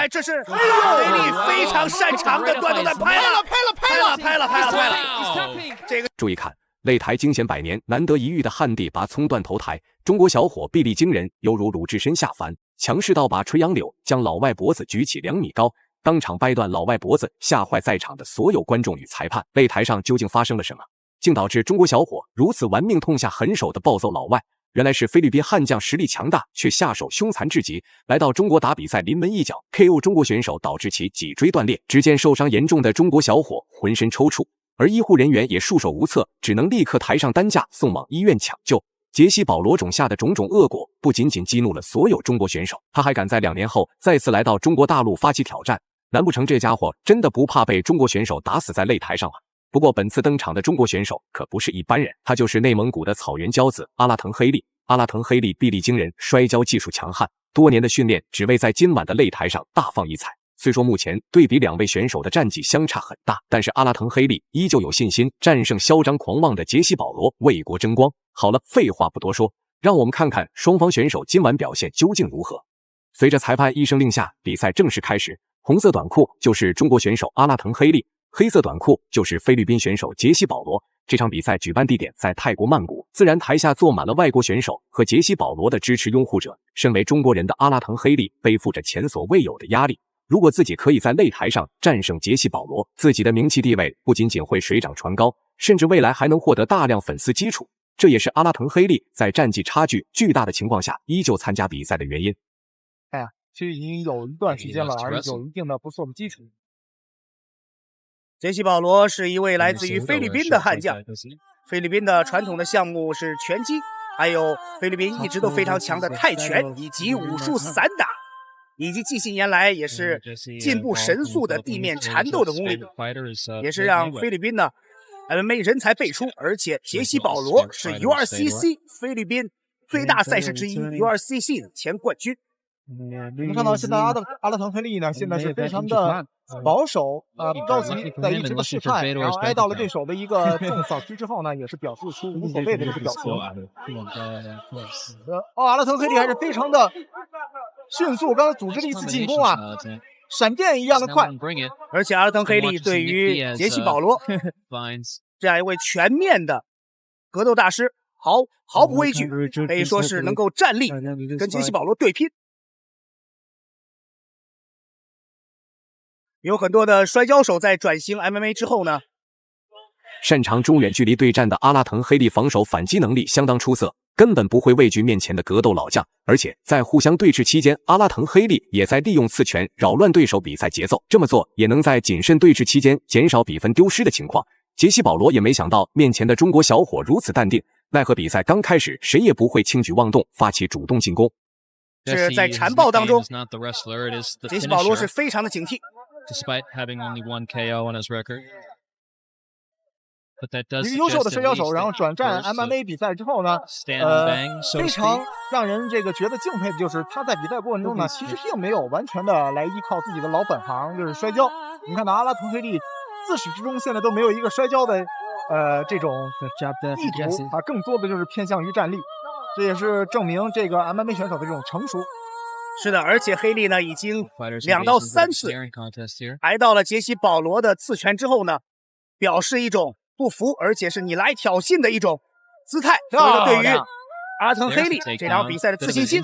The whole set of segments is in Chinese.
来，这是黑利非常擅长的断头台，拍了！这个注意看，擂台惊险百年，难得一遇的旱地拔葱断头台，中国小伙臂力惊人，犹如鲁智深下凡，强势到把垂杨柳将老外脖子举起2米高，当场掰断老外脖子，吓坏在场的所有观众与裁判。擂台上究竟发生了什么，竟导致中国小伙如此玩命痛下狠手的暴揍老外？原来是菲律宾悍将实力强大，却下手凶残至极，来到中国打比赛临门一脚 KO 中国选手，导致其脊椎断裂。只见受伤严重的中国小伙浑身抽搐，而医护人员也束手无策，只能立刻抬上担架送往医院抢救。杰西·保罗种下的种种恶果，不仅仅激怒了所有中国选手，他还敢在2年后再次来到中国大陆发起挑战。难不成这家伙真的不怕被中国选手打死在擂台上吗？不过本次登场的中国选手可不是一般人，他就是内蒙古的草原骄子阿拉腾·黑利。阿拉腾·黑利臂力惊人，摔跤技术强悍，多年的训练只为在今晚的擂台上大放异彩。虽说目前对比2位选手的战绩相差很大，但是阿拉腾·黑利依旧有信心战胜嚣张狂妄的杰西·保罗，为国争光。好了，废话不多说，让我们看看双方选手今晚表现究竟如何。随着裁判一声令下，比赛正式开始。红色短裤就是中国选手阿拉腾·黑利，黑色短裤就是菲律宾选手杰西·保罗。这场比赛举办地点在泰国曼谷，自然台下坐满了外国选手和杰西·保罗的支持拥护者。身为中国人的阿拉腾·黑利背负着前所未有的压力，如果自己可以在擂台上战胜杰西·保罗，自己的名气地位不仅仅会水涨船高，甚至未来还能获得大量粉丝基础。这也是阿拉腾·黑利在战绩差距巨大的情况下依旧参加比赛的原因。其实已经有一段时间了，而有一定的不错的基础。杰西·保罗是一位来自于菲律宾的悍将，菲律宾的传统的项目是拳击，还有菲律宾一直都非常强的泰拳以及武术散打，以及近些年来也是进步神速的地面缠斗的功力，也是让菲律宾呢MMA 人才辈出。而且杰西·保罗是 URCC 菲律宾最大赛事之一 URCC 的前冠军。我们看到现在阿拉腾·黑利呢，现在是非常的保守不着急，在一直的试探，然后挨到了对手的一个重扫区之后呢，也是表示出无所谓的这个表情。阿拉腾·黑利还是非常的迅速，刚才组织了一次进攻啊，闪电一样的快。而且阿拉腾·黑利对于杰西·保罗这样一位全面的格斗大师毫不畏惧，可以说是能够站立跟杰西·保罗对拼。有很多的摔跤手在转型 MMA 之后呢，擅长中远距离对战的阿拉腾·黑利防守反击能力相当出色，根本不会畏惧面前的格斗老将。而且在互相对峙期间，阿拉腾·黑利也在利用刺拳扰乱对手比赛节奏，这么做也能在谨慎对峙期间减少比分丢失的情况。杰西·保罗也没想到面前的中国小伙如此淡定，奈何比赛刚开始，谁也不会轻举妄动，发起主动进攻。是在缠抱当中，杰西·保罗是非常的警惕。Despite having only 1 KO on his record. 一个优秀的摔跤手，然后转战 MMA 比赛之后呢，非常让人这个觉得敬佩的就是他在比赛过程中呢，其实并没有完全的来依靠自己的老本行，就是摔跤。你看到阿拉腾·黑利自始至终现在都没有一个摔跤的这种意图啊，更多的就是偏向于站立，这也是证明这个 MMA 选手的这种成熟。是的，而且黑利呢已经2到3次挨到了杰西·保罗的刺拳之后呢，表示一种不服，而且是你来挑衅的一种姿态。所以对于阿拉腾·黑利这场比赛的自信心，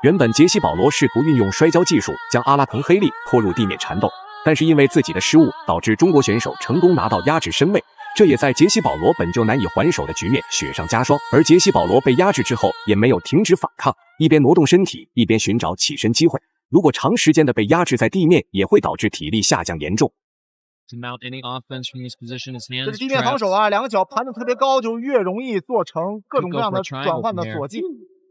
原本杰西·保罗试图运用摔跤技术将阿拉腾·黑利拖入地面缠斗，但是因为自己的失误，导致中国选手成功拿到压制身位。这也在杰西·保罗本就难以还手的局面雪上加霜，而杰西·保罗被压制之后也没有停止反抗，一边挪动身体，一边寻找起身机会。如果长时间的被压制在地面，也会导致体力下降严重。这是地面防守啊，两个脚盘得特别高，就越容易做成各种各样的转换的锁技。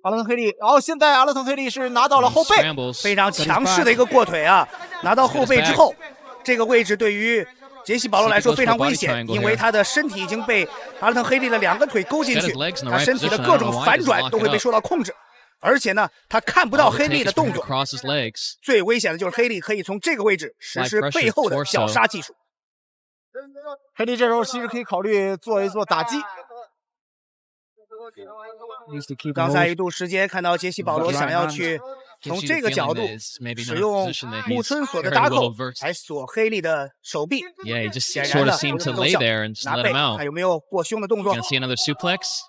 阿拉腾·黑利，现在阿拉腾·黑利是拿到了后背，非常强势的一个过腿啊！拿到后背之后，这个位置对于杰西·保罗来说非常危险，因为他的身体已经被阿拉腾·黑利的2个腿勾进去，他身体的各种反转都会被受到控制，而且呢，他看不到黑利的动作。最危险的就是黑利可以从这个位置实施背后的绞杀技术。黑利这时候其实可以考虑做一做打击。刚才一度时间看到杰西·保罗想要去从这个角度使用木村锁的搭扣来锁黑利的手臂。Yeah, he just 显然 sort 的 of seemed to lay there and just 拿 let 背， him out. 看有没有过胸的动作。 Gonna see another suplex.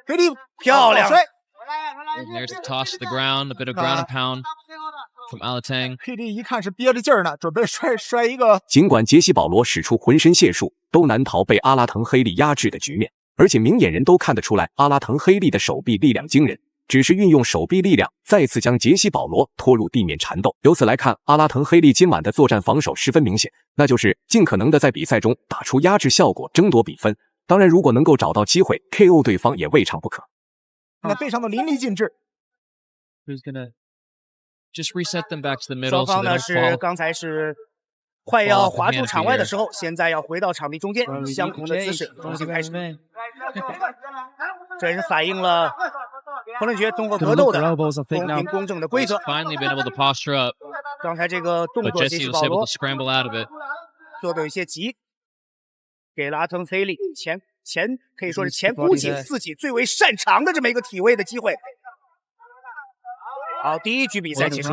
黑利漂亮，摔。 And there's the toss to the ground, a bit of ground and pound from Alatang. 黑利一看是憋着劲儿呢，准备摔一个。尽管杰西·保罗使出浑身解数，都难逃被阿拉腾黑利压制的局面，而且明眼人都看得出来，阿拉腾黑利的手臂力量惊人，只是运用手臂力量再次将杰西·保罗拖入地面缠斗。由此来看，阿拉腾黑利今晚的作战防守十分明显，那就是尽可能的在比赛中打出压制效果，争夺比分。当然，如果能够找到机会 KO 对方，也未尝不可。那非常的淋漓尽致。 Who's gonna just reset them back to the 双 middle so 方 they 呢 don't 是 fall. 刚才是快要滑出场外的时候，现在要回到场地中间，相同的姿势重新开始。这也是反映了混沌决综合格斗的公平公正的规则。 Finally been able to posture up, 刚才这个动 but 作，杰 Jesse 西 was 保 able 罗 to scramble out of it. 做的有些急，给了阿腾黑利前可以说是前估计自己最为擅长的这么一个体位的机会。好，第一局比赛结束。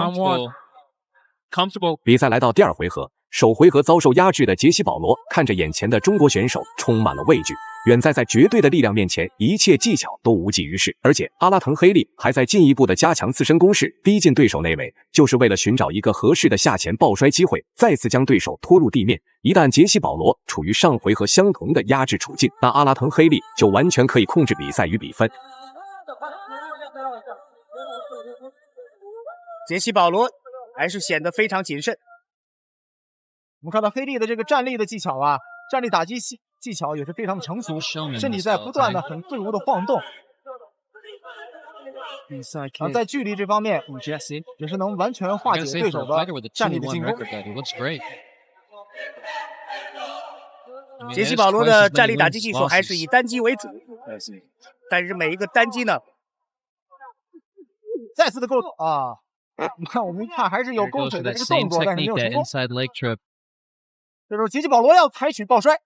Comfortable. 比赛来到第二回合，首回合遭受压制的杰西·保罗看着眼前的中国选手，充满了畏惧。远在绝对的力量面前，一切技巧都无济于事。而且阿拉腾黑利还在进一步的加强自身攻势，逼近对手内围，就是为了寻找一个合适的下前抱摔机会，再次将对手拖入地面。一旦杰西·保罗处于上回合相同的压制处境，那阿拉腾黑利就完全可以控制比赛与比分。杰西·保罗还是显得非常谨慎。我们看到黑利的这个站立的技巧啊，站立打击技巧也是非常的成熟，身体在不断的很自如的晃动。在距离这方面，也是能完全化解对手的站立的进攻。 杰西·保罗的站立打击技术还是以单击为主，但是每一个单击呢，再次的勾啊！你看，我们一看还是有勾腿的这个动作，但是没有成功。这时候杰西·保罗要采取抱摔。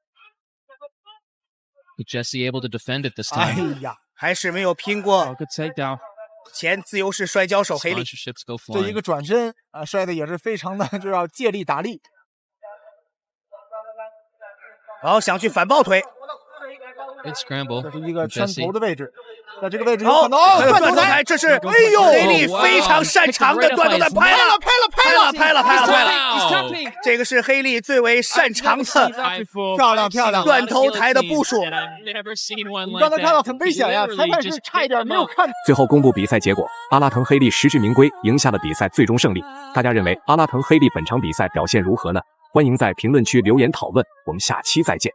Jesse able to defend it this 哎 time. 呀，还是没有拼过 Good takedown. 前自由式摔跤手黑利。 Sponsorships go 这一 flying. 个转身啊，摔的也是非常的，就要借力打力。然后想去反抱腿， Good scramble. 这是一个圈 Jesse. 头的位置，在这个位置有好，可能还有断头台。断头台，这是哎呦，黑利非常擅长的断头台，拍了，拍了！这个是黑利最为擅长的漂亮漂亮！断头台的部署。刚才看到很危险呀，裁判是差一点没有看。最后公布比赛结果，阿拉腾黑利实至名归，赢下了比赛最终胜利。大家认为阿拉腾黑利本场比赛表现如何呢？欢迎在评论区留言讨论，我们下期再见。